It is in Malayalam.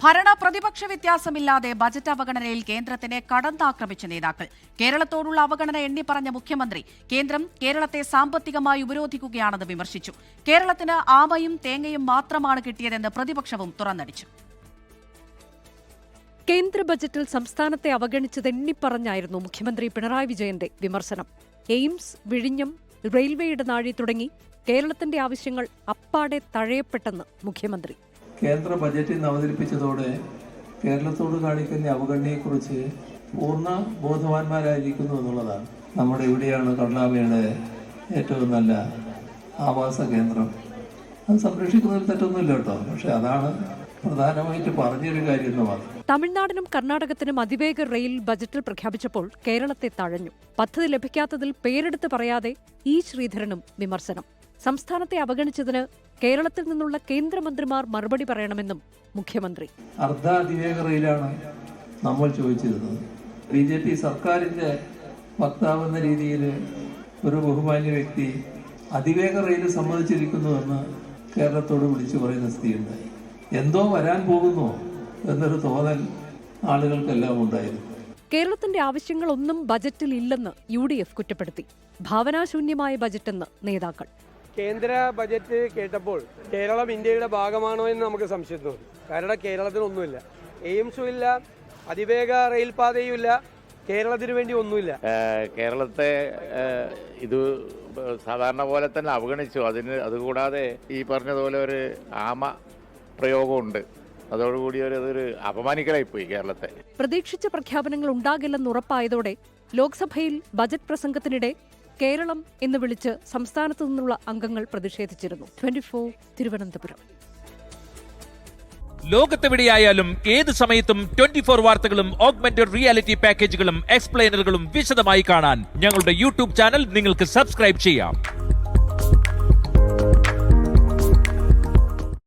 ഭരണ പ്രതിപക്ഷ വ്യത്യാസമില്ലാതെ ബജറ്റ് അവഗണനയിൽ കേന്ദ്രത്തിനെ കടന്നാക്രമിച്ച നേതാക്കൾ. കേരളത്തോടുള്ള അവഗണന എണ്ണിപ്പറഞ്ഞ മുഖ്യമന്ത്രി കേന്ദ്രം കേരളത്തെ സാമ്പത്തികമായി ഉപരോധിക്കുകയാണെന്ന് വിമർശിച്ചു. കേരളത്തിന് ആമയും തേങ്ങയും മാത്രമാണ് കിട്ടിയതെന്ന് പ്രതിപക്ഷവും തുറന്നടിച്ചു. കേന്ദ്ര ബജറ്റിൽ സംസ്ഥാനത്തെ അവഗണിച്ചത് എണ്ണിപ്പറഞ്ഞായിരുന്നു മുഖ്യമന്ത്രി പിണറായി വിജയന്റെ വിമർശനം. എയിംസ്, വിഴിഞ്ഞം, റെയിൽവേയുടെ നാഴി തുടങ്ങി കേരളത്തിന്റെ ആവശ്യങ്ങൾ അപ്പാടെ തഴയപ്പെട്ടെന്ന് മുഖ്യമന്ത്രി. കേന്ദ്ര ബജറ്റിൽ നിന്ന് അവതരിപ്പിച്ചതോടെ കേരളത്തോട് കാണിക്കുന്ന അവഗണനയെക്കുറിച്ച് പൂർണ്ണ ബോധവാന്മാരായിരിക്കുന്നു എന്നുള്ളതാണ്. നമ്മുടെ ഇവിടെയാണ് കർണാടകയുടെ ഏറ്റവും നല്ല ആവാസ കേന്ദ്രം. അത് സംരക്ഷിക്കുന്നതിൽ തെറ്റൊന്നുമില്ല കേട്ടോ. പക്ഷെ അതാണ് പ്രധാനമായിട്ട് പറഞ്ഞൊരു കാര്യം എന്ന് മാത്രം. തമിഴ്നാടിനും കർണാടകത്തിനും അതിവേഗ റെയിൽ ബജറ്റിൽ പ്രഖ്യാപിച്ചപ്പോൾ കേരളത്തെ തഴഞ്ഞു. പദ്ധതി ലഭിക്കാത്തതിൽ പേരെടുത്ത് പറയാതെ ഇ ശ്രീധരനും വിമർശനം. സംസ്ഥാനത്തെ അവഗണിച്ചതിന് കേരളത്തിൽ നിന്നുള്ള കേന്ദ്രമന്ത്രിമാർ മറുപടി പറയണമെന്നും മുഖ്യമന്ത്രി. അർദ്ധ അതിവേഗ റെയിലാണ് നമ്മൾ ചോദിച്ചിരുന്നത്. BJP സർക്കാരിന്റെ വക്താവ് എന്ന രീതിയിൽ ഒരു ബഹുമാന്യ വ്യക്തി അതിവേഗ റെയിൽ സമ്മതിച്ചിരിക്കുന്നുവെന്ന് കേരളത്തോട് വിളിച്ചു പറയുന്ന സ്ഥിതിയുണ്ടായി. എന്തോ വരാൻ പോകുന്നു എന്നൊരു തോന്നൽ ആളുകൾക്കെല്ലാം ഉണ്ടായിരുന്നു. കേരളത്തിന്റെ ആവശ്യങ്ങളൊന്നും ബജറ്റിൽ ഇല്ലെന്ന് UDF കുറ്റപ്പെടുത്തി. ഭാവനാശൂന്യമായ ബജറ്റെന്ന് നേതാക്കൾ. കേന്ദ്ര ബജറ്റ് കേട്ടപ്പോൾ കേരളം ഇന്ത്യയുടെ ഭാഗമാണോ എന്ന് നമുക്ക് സംശയം തോന്നി. കാരണം കേരളത്തിനൊന്നുമില്ല, എയിംസും ഇല്ല, അതിവേഗ റെയിൽപാതയും ഇല്ല, കേരളത്തിന് വേണ്ടി ഒന്നുമില്ല. കേരളത്തെ ഇത് സാധാരണ പോലെ തന്നെ അവഗണിച്ചു. അതുകൂടാതെ ഈ പറഞ്ഞതുപോലെ ഒരു ആമ പ്രയോഗമുണ്ട്. അതോടുകൂടി അതൊരു അപമാനിക്കലായിപ്പോയി കേരളത്തെ. പ്രതീക്ഷിച്ച പ്രഖ്യാപനങ്ങൾ ഉണ്ടാകില്ലെന്ന് ഉറപ്പായതോടെ ലോക്സഭയിൽ ബജറ്റ് പ്രസംഗത്തിനിടെ കേരളം എന്ന് വിളിച്ച് സംസ്ഥാനത്തു നിന്നുള്ള അംഗങ്ങൾ പ്രതിഷേധിച്ചിരുന്നു. 24 തിരുവനന്തപുരം. ലോകത്തെവിടെയായാലും ഏത് സമയത്തും 24 വാർത്തകളും ഓഗ്മെന്റഡ് റിയാലിറ്റി പാക്കേജുകളും എക്സ്പ്ലെയിനറുകളും വിശദമായി കാണാൻ ഞങ്ങളുടെ യൂട്യൂബ് ചാനൽ നിങ്ങൾക്ക് സബ്സ്ക്രൈബ് ചെയ്യാം.